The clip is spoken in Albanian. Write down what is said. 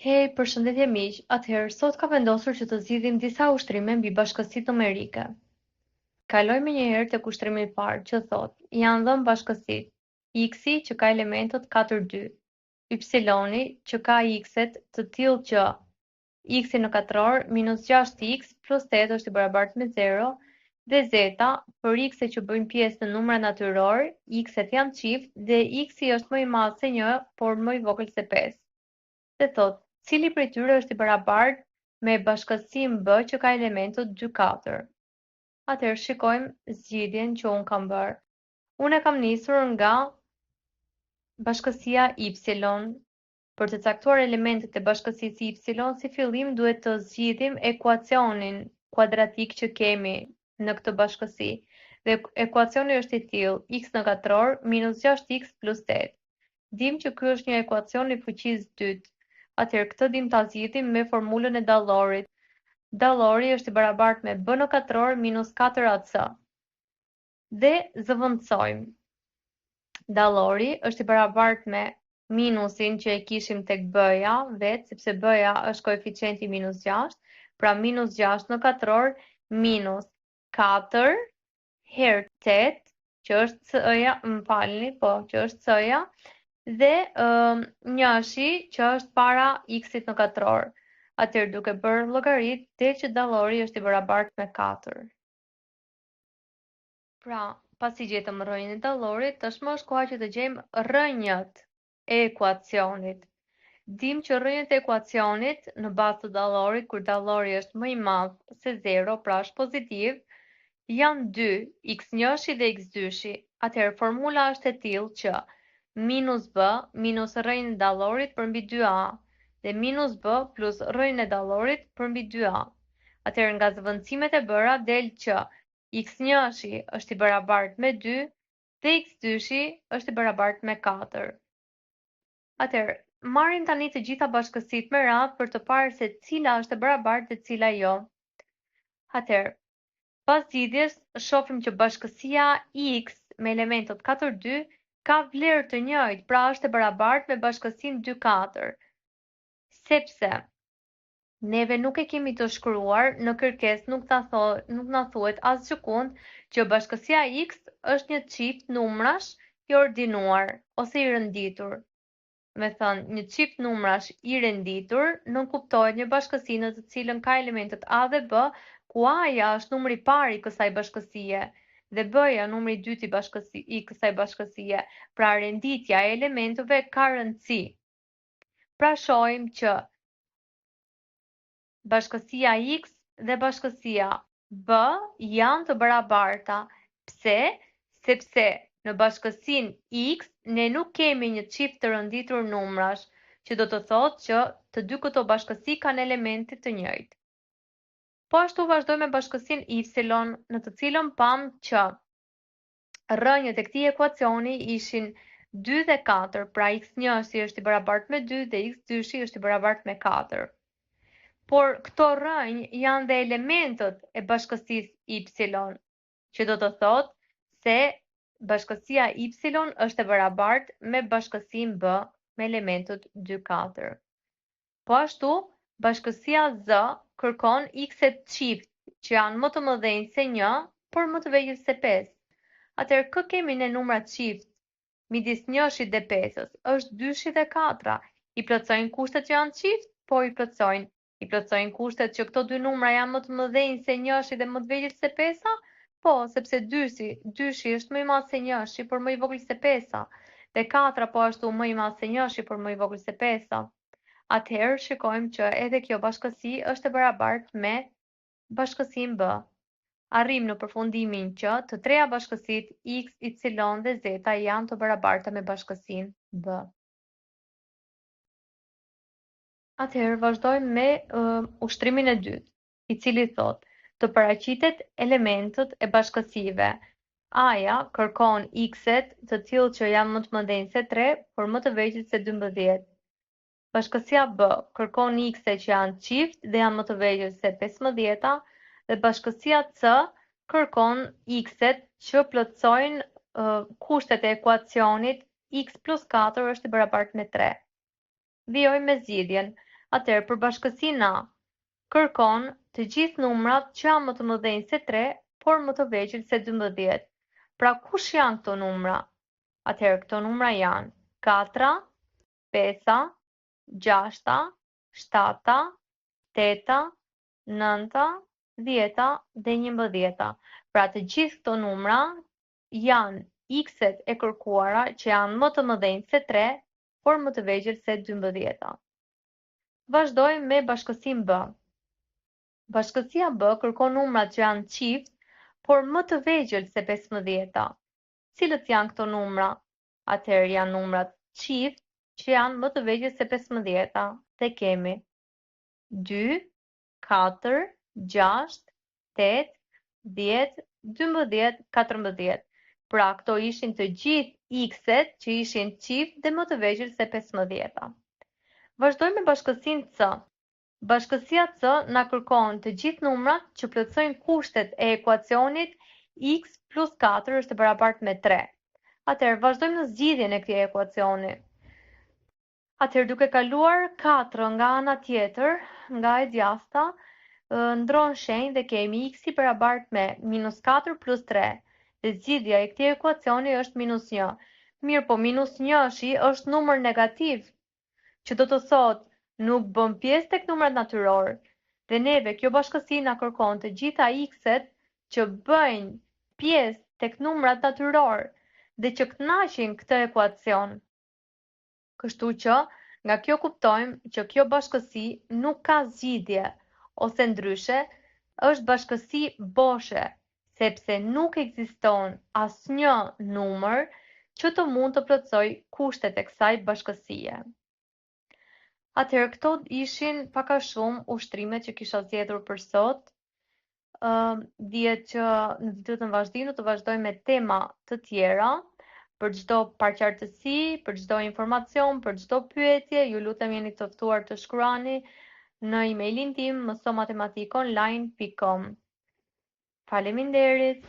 Hej, përshëndetje miq. Atëherë, sot ka vendosur që të zgjidhim disa ushtrime mbi bashkësitë numerike. Kalojmë njëherë tek ushtrimi i parë, që thotë: janë dhënë bashkësitë x-i që ka elementot 4, 2, y-i që ka x-et të tillë që x-i në katror minus 6x plus 8 është i barabartë me 0, dhe z për x-et që bëjnë pjesë në numra natyror, x-et janë çift dhe x-i është më i madh se 1, por më i vogël se 5. Dhe thotë, cili prej tyre është i barabartë me bashkësinë B që ka elementot 2, 4. Atëherë shikojmë zgjidhjen që unë kam bërë. Unë e kam nisur nga bashkësia y. Për të caktuar elementet e bashkësisë y, si fillim duhet të zgjidhim ekuacionin kuadratik që kemi në këtë bashkësi. Dhe ekuacioni është i tillë: x në katror minus 6x plus 8. Dim që ky është një ekuacion i fuqisë dytë. Atëherë këtë dim ta zgjidhim me formulën e dallorit. Dallori është i barabartë me b në katror minus 4ac. Dhe zëvendësojmë. Dallori është i barabartë me minusin që e kishim tek b-ja vetë, sepse b-ja është koeficienti minus 6, pra minus 6 në katror minus 4 herë 8, që është c-ja, më falni, po, që është c-ja, dhe njashi që është para x-it në katror. Atëherë duke bërë llogarit, del që dallori është i barabartë me 4. Pra, pasi gjetëm rrënjën e dallorit, tashmë është koha që të gjejmë rrënjët e ekuacionit. Dim që rrënjët e ekuacionit në bazë të dallorit, kur dallori është më i madh se 0, pra është pozitiv, janë 2, x1 dhe x2. Atëherë formula është e tillë që minus b minus rrënjën e dallorit përmbi 2a dhe minus b plus rrënjën e dallorit përmbi 2a. Atëherë nga zëvendësimet e bëra del që x1 është i barabartë me 2 dhe x2 është i barabartë me 4. Atëherë, marrim tani të gjitha bashkësitë me radhë për të parë se cila është e barabartë dhe cila jo. Atëherë, pas zgjidhjes, shohim që bashkësia x me elementot 4, 2 ka vlerë të njëjtë, pra është e barabartë me bashkësinë 2, 4. Sepse neve nuk e kemi të shkruar në kërkesë, nuk na thuhet asgjëkund që bashkësia x është një çift numrash i ordinuar ose i renditur. Me thënë, një çift numrash i renditur nënkuptohet një bashkësi në të cilën ka elementet a dhe b, ku a-ja është numri i parë i kësaj bashkësie dhe b-ja numri i dytë i kësaj bashkësie. Pra renditja e elementeve ka rëndësi. Pra shohim që bashkësia x dhe bashkësia b janë të barabarta. Pse? Sepse në bashkësinë x ne nuk kemi një çift të renditur numrash, që do të thotë që të dy këto bashkësi kanë elemente të njëjtë. Po ashtu vazhdojmë me bashkësinë y, në të cilën pam që rrënjët e këtij ekuacioni ishin 2 dhe 4, pra x1 është i barabartë me 2 dhe x2 është i barabartë me 4. Por këto rrënjë janë dhe elementët e bashkësisë y, që do të thotë se bashkësia y është e barabartë me bashkësinë b me elementët 2, 4. Po ashtu, bashkësia z kërkon x-et çift që janë më të mëdhenj se 1, por më të vegjël se 5. Atëherë kë kemi ne numra çift midis 1-shit dhe 5-s? Është 2-shi dhe 4-a. I plotësojnë kushtet që janë çift? Po i plotësojnë. I plotësojnë kushtet që këto dy numra janë më të mëdhenj se 1-shi dhe më të vegjël se 5-a? Po, sepse 2-shi është më i madh se 1-shi, por më i vogël se 5-a. Dhe 4-a po ashtu më i madh se 1-shi, por më i vogël se 5-a. Atëherë shikojmë që edhe kjo bashkësi është e barabartë me bashkësinë b. Arrim në përfundimin që të treja bashkësitë x, y dhe z janë të barabarta me bashkësinë b. Atëherë vazhdojmë me ushtrimin e dytë, i cili thotë të paraqitet elementët e bashkësive. A-ja kërkon x-et të tillë që janë më të mëdhenj se 3, por më të vegjël se 12. Bashkësia b kërkon x-et që janë çift dhe janë më të vegjël se 15-a, dhe bashkësia c kërkon x-et që plotësojnë kushtet e ekuacionit x plus 4 është i barabartë me 3. Vijojmë me zgjidhjen. Atëherë për bashkësinë A, kërkon të gjithë numrat që janë më të mëdhenj se 3, por më të vegjël se 12. Pra kush janë këto numra? Atëherë këto numra janë 4, 5, 6, 7, 8, 9, 10 dhe 11. Pra të gjithë këto numra janë x-et e kërkuara që janë më të mëdhenj se 3, por më të vegjël se 12. Vazhdojmë me bashkësinë B. Bashkësia B kërkon numrat që janë qift, por më të vegjël se 15. Cilët janë këto numra? Atëherë janë numrat qift që janë më të vegjël se 15. Dhe kemi 2, 4, 6, 8, 10, 12, 14. Pra këto ishin të gjithë x-et që ishin qift dhe më të vegjël se 15. Vazhdojmë me bashkësinë C. Bashkësia C na kërkon të gjithë numrat që plotësojnë kushtet e ekuacionit x plus 4 është e barabartë me 3. Atëherë vazhdojmë në zgjidhjen e këtij ekuacioni. Atëherë duke kaluar 4 nga ana tjetër, nga e djasta, ndron shenjë dhe kemi x i barabartë me -4 plus 3. Dhe zgjidhja e këtij ekuacioni është -1. Mirë, po -1-shi është numër negativ, që do të thotë nuk bën pjesë tek numrat natyror. Dhe neve kjo bashkësi na kërkon të gjitha x-et që bëjnë pjesë tek numrat natyror dhe që kënaqin këtë ekuacion. Kështu që nga kjo kuptojmë që kjo bashkësi nuk ka zgjidhje, ose ndryshe është bashkësi boshe, sepse nuk ekziston asnjë numër që të mund të plotësojë kushtet e kësaj bashkësie. Atëherë këto ishin pak a shumë ushtrimet që kisha zgjedhur për sot. Dihet që në ditët në vazhdim do të vazhdojmë me tema të tjera. Për çdo paraqartësi, për çdo informacion, për çdo pyetje, ju lutem jeni të ftuar të shkruani në emailin tim mësomatematikonline.com. Faleminderit.